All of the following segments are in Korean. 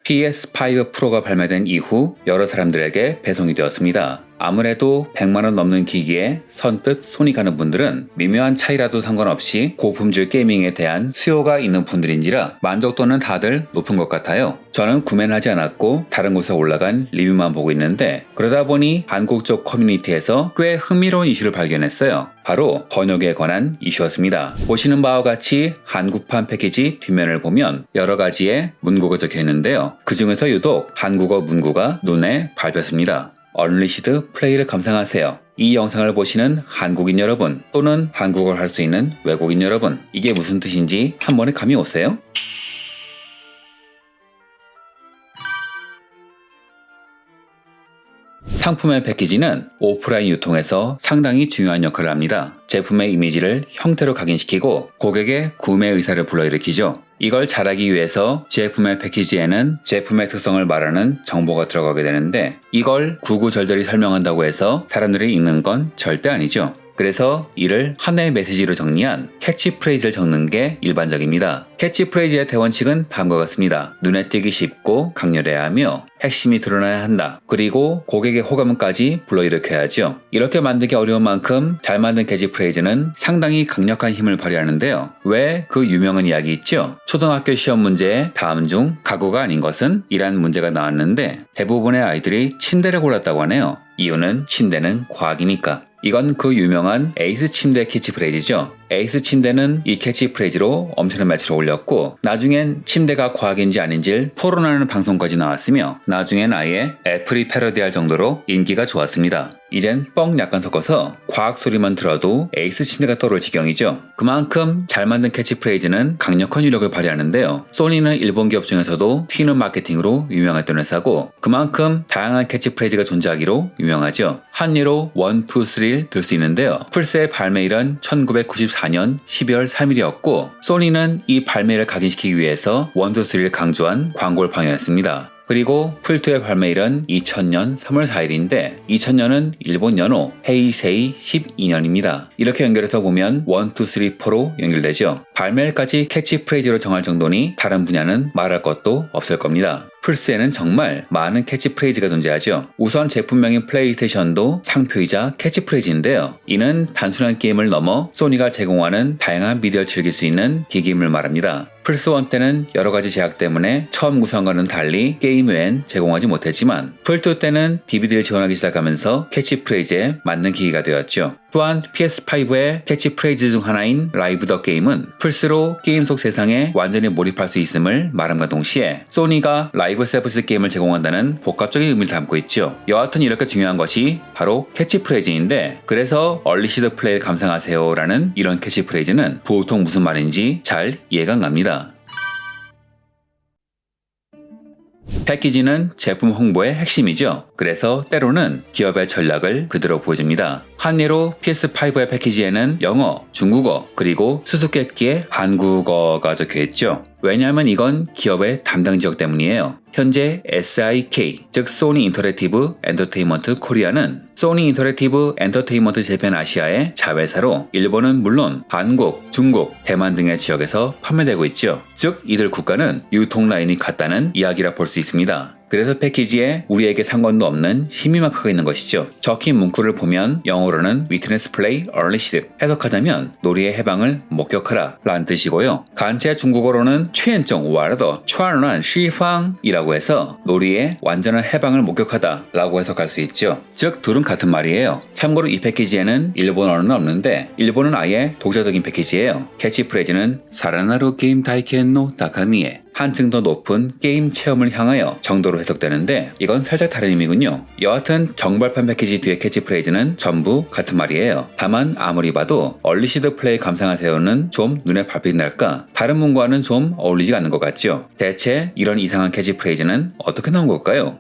PS5 프로가 발매된 이후 여러 사람들에게 배송이 되었습니다. 아무래도 100만원 넘는 기기에 선뜻 손이 가는 분들은 미묘한 차이라도 상관없이 고품질 게이밍에 대한 수요가 있는 분들인지라 만족도는 다들 높은 것 같아요. 저는 구매는 하지 않았고 다른 곳에 올라간 리뷰만 보고 있는데 그러다 보니 한국 쪽 커뮤니티에서 꽤 흥미로운 이슈를 발견했어요. 바로 번역에 관한 이슈였습니다. 보시는 바와 같이 한국판 패키지 뒷면을 보면 여러 가지의 문구가 적혀 있는데요. 그 중에서 유독 한국어 문구가 눈에 밟혔습니다. 언리시드 플레이를 감상하세요. 이 영상을 보시는 한국인 여러분 또는 한국어를 할 수 있는 외국인 여러분, 이게 무슨 뜻인지 한 번에 감이 오세요? 상품의 패키지는 오프라인 유통에서 상당히 중요한 역할을 합니다. 제품의 이미지를 형태로 각인시키고 고객의 구매 의사를 불러일으키죠. 이걸 잘하기 위해서 제품의 패키지에는 제품의 특성을 말하는 정보가 들어가게 되는데 이걸 구구절절히 설명한다고 해서 사람들이 읽는 건 절대 아니죠. 그래서 이를 하나의 메시지로 정리한 캐치프레이즈를 적는 게 일반적입니다. 캐치프레이즈의 대원칙은 다음과 같습니다. 눈에 띄기 쉽고 강렬해야 하며 핵심이 드러나야 한다. 그리고 고객의 호감까지 불러일으켜야죠. 이렇게 만들기 어려운 만큼 잘 만든 캐치프레이즈는 상당히 강력한 힘을 발휘하는데요. 왜 그 유명한 이야기 있죠? 초등학교 시험 문제에 다음 중 가구가 아닌 것은? 이란 문제가 나왔는데 대부분의 아이들이 침대를 골랐다고 하네요. 이유는 침대는 과학이니까. 이건 그 유명한 에이스 침대 캐치프레이즈죠. 에이스 침대는 이 캐치프레이즈로 엄청난 매출을 올렸고 나중엔 침대가 과학인지 아닌지 토론하는 방송까지 나왔으며 나중엔 아예 애플이 패러디할 정도로 인기가 좋았습니다. 이젠 뻥 약간 섞어서 과학 소리만 들어도 에이스 침대가 떠오를 지경이죠. 그만큼 잘 만든 캐치프레이즈는 강력한 위력을 발휘하는데요. 소니는 일본 기업 중에서도 튀는 마케팅으로 유명했던 회사고 그만큼 다양한 캐치프레이즈가 존재하기로 유명하죠. 한 예로 1, 2, 3를 들 수 있는데요. 플스의 발매일은 1994년 12월 3일이었고 소니는 이 발매를 각인시키기 위해서 1, 2, 3를 강조한 광고를 방영했습니다. 그리고 풀2의 발매일은 2000년 3월 4일인데 2000년은 일본 연호 헤이세이 12년입니다. 이렇게 연결해서 보면 1, 2, 3, 4로 연결되죠. 발매일까지 캐치프레이즈로 정할 정도니 다른 분야는 말할 것도 없을 겁니다. 플스에는 정말 많은 캐치프레이즈가 존재하죠. 우선 제품명인 플레이스테이션도 상표이자 캐치프레이즈인데요. 이는 단순한 게임을 넘어 소니가 제공하는 다양한 미디어를 즐길 수 있는 기기임을 말합니다. 플스1 때는 여러가지 제약 때문에 처음 구성과는 달리 게임 외엔 제공하지 못했지만 풀2 때는 DVD를 지원하기 시작하면서 캐치프레이즈에 맞는 기기가 되었죠. 또한 PS5의 캐치프레이즈 중 하나인 라이브 더 게임은 플스로 게임 속 세상에 완전히 몰입할 수 있음을 말함과 동시에 소니가 라이브 서비스 게임을 제공한다는 복합적인 의미를 담고 있죠. 여하튼 이렇게 중요한 것이 바로 캐치프레이즈인데 그래서 얼리시드 플레이를 감상하세요 라는 이런 캐치프레이즈는 보통 무슨 말인지 잘 이해가 안 갑니다. 패키지는 제품 홍보의 핵심이죠. 그래서 때로는 기업의 전략을 그대로 보여줍니다. 한 예로 PS5의 패키지에는 영어, 중국어, 그리고 수수께끼의 한국어가 적혀있죠. 왜냐하면 이건 기업의 담당 지역 때문이에요. 현재 SIK, 즉 소니 인터랙티브 엔터테인먼트 코리아는 소니 인터랙티브 엔터테인먼트 재팬 아시아의 자회사로 일본은 물론 한국, 중국, 대만 등의 지역에서 판매되고 있죠. 즉 이들 국가는 유통 라인이 같다는 이야기라 볼 수 있습니다. 그래서 패키지에 우리에게 상관도 없는 희미 마크가 있는 것이죠. 적힌 문구를 보면 영어로는 Witness Play Unleashed, 해석하자면 놀이의 해방을 목격하라 라는 뜻이고요. 간체 중국어로는 确证玩的传染释放이라고 해서 놀이의 완전한 해방을 목격하다 라고 해석할 수 있죠. 즉 둘은 같은 말이에요. 참고로 이 패키지에는 일본어는 없는데 일본은 아예 독자적인 패키지예요. 캐치프레이즈는 사라나루 게임 다이켄노 다카미에, 한층 더 높은 게임 체험을 향하여 정도로 해석되는데 이건 살짝 다른 의미군요. 여하튼 정발판 패키지 뒤의 캐치프레이즈는 전부 같은 말이에요. 다만 아무리 봐도 얼리시드 플레이 감상하세요는 좀 눈에 밟힌달까 다른 문과는 좀 어울리지 않는 것 같죠. 대체 이런 이상한 캐치프레이즈는 어떻게 나온 걸까요?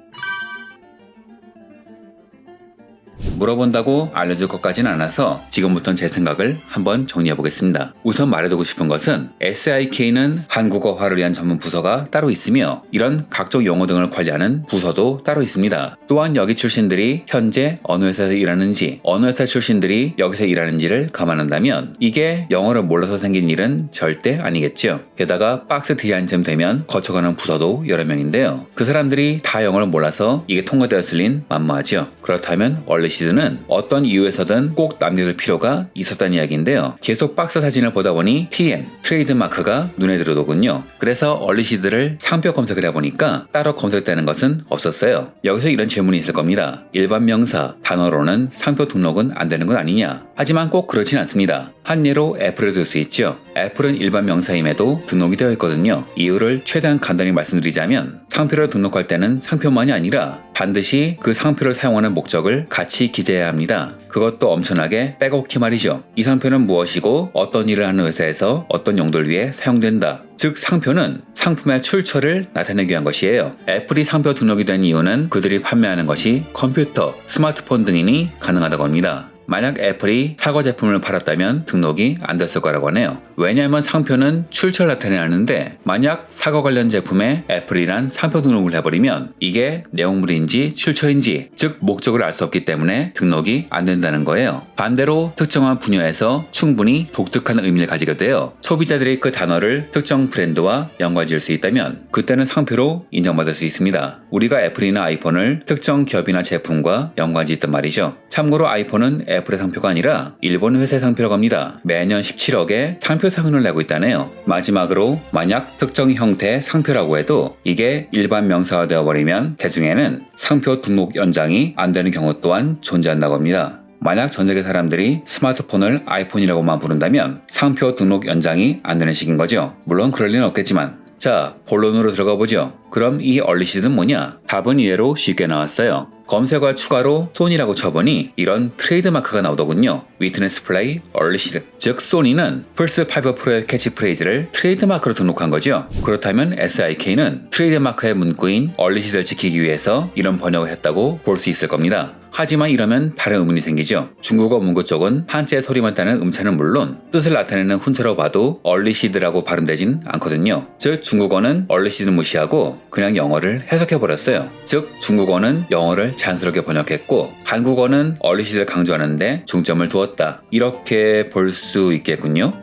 물어본다고 알려줄 것까지는 않아서 지금부터는 제 생각을 한번 정리해 보겠습니다. 우선 말해두고 싶은 것은 SIK는 한국어화를 위한 전문 부서가 따로 있으며 이런 각종 용어 등을 관리하는 부서도 따로 있습니다. 또한 여기 출신들이 현재 어느 회사에서 일하는지, 어느 회사 출신들이 여기서 일하는지를 감안한다면 이게 영어를 몰라서 생긴 일은 절대 아니겠죠. 게다가 박스 뒤에 한쯤 되면 거쳐가는 부서도 여러 명인데요. 그 사람들이 다 영어를 몰라서 이게 통과되었을 린 만무하죠. 그렇다면 얼리시드는 어떤 이유에서든 꼭 남겨둘 필요가 있었다는 이야기인데요. 계속 박스 사진을 보다 보니 TM, 트레이드마크가 눈에 들어오더군요. 그래서 얼리시드를 상표 검색을 해보니까 따로 검색되는 것은 없었어요. 여기서 이런 질문이 있을 겁니다. 일반 명사, 단어로는 상표 등록은 안 되는 건 아니냐? 하지만 꼭 그렇진 않습니다. 한 예로 애플을 들 수 있죠. 애플은 일반 명사임에도 등록이 되어 있거든요. 이유를 최대한 간단히 말씀드리자면 상표를 등록할 때는 상표만이 아니라 반드시 그 상표를 사용하는 목적을 같이 기재해야 합니다. 그것도 엄청나게 빼곡히 말이죠. 이 상표는 무엇이고 어떤 일을 하는 회사에서 어떤 용도를 위해 사용된다. 즉 상표는 상품의 출처를 나타내기 위한 것이에요. 애플이 상표 등록이 된 이유는 그들이 판매하는 것이 컴퓨터, 스마트폰 등이니 가능하다고 합니다. 만약 애플이 사과 제품을 팔았다면 등록이 안 됐을 거라고 하네요. 왜냐하면 상표는 출처를 나타내야 하는데 만약 사과 관련 제품에 애플이란 상표 등록을 해버리면 이게 내용물인지 출처인지 즉 목적을 알 수 없기 때문에 등록이 안 된다는 거예요. 반대로 특정한 분야에서 충분히 독특한 의미를 가지게 되어 소비자들이 그 단어를 특정 브랜드와 연관지을 수 있다면 그때는 상표로 인정받을 수 있습니다. 우리가 애플이나 아이폰을 특정 기업이나 제품과 연관지었단 말이죠. 참고로 아이폰은 애플의 상표가 아니라 일본 회사의 상표라고 합니다. 매년 17억의 상표 상윤을 내고 있다네요. 마지막으로 만약 특정 형태의 상표라고 해도 이게 일반 명사가 되어버리면 대중에는 상표 등록 연장이 안 되는 경우 또한 존재한다고 합니다. 만약 전 세계 사람들이 스마트폰을 아이폰이라고만 부른다면 상표 등록 연장이 안 되는 식인 거죠. 물론 그럴 리는 없겠지만 자, 본론으로 들어가 보죠. 그럼 이 얼리시드는 뭐냐? 답은 이해로 쉽게 나왔어요. 검색어 추가로 소니라고 쳐보니 이런 트레이드마크가 나오더군요. 위트니스 플레이 얼리시드. 즉 소니는 플스5 프로의 캐치프레이즈를 트레이드마크로 등록한 거죠. 그렇다면 SIK는 트레이드마크의 문구인 얼리시드를 지키기 위해서 이런 번역을 했다고 볼 수 있을 겁니다. 하지만 이러면 다른 의문이 생기죠. 중국어 문구 쪽은 한자의 소리만 따는 음차는 물론 뜻을 나타내는 훈체로 봐도 얼리시드라고 발음되진 않거든요. 즉 중국어는 얼리시드 무시하고 그냥 영어를 해석해버렸어요. 즉 중국어는 영어를 자연스럽게 번역했고 한국어는 얼리시드를 강조하는데 중점을 두었다. 이렇게 볼 수 있겠군요.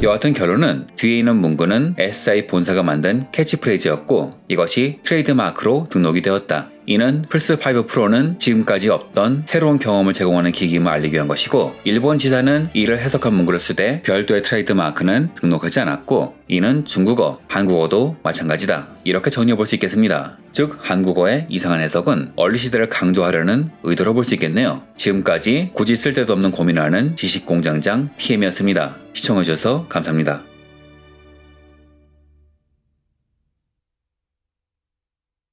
여하튼 결론은 뒤에 있는 문구는 SI 본사가 만든 캐치프레이즈였고 이것이 트레이드마크로 등록이 되었다. 이는 플스5 프로는 지금까지 없던 새로운 경험을 제공하는 기기임을 알리기 위한 것이고 일본 지사는 이를 해석한 문구를 쓰되 별도의 트레이드마크는 등록하지 않았고 이는 중국어, 한국어도 마찬가지다. 이렇게 정리해 볼 수 있겠습니다. 즉 한국어의 이상한 해석은 얼리시드를 강조하려는 의도로 볼 수 있겠네요. 지금까지 굳이 쓸데도 없는 고민을 하는 지식공장장 TM이었습니다. 시청해주셔서 감사합니다.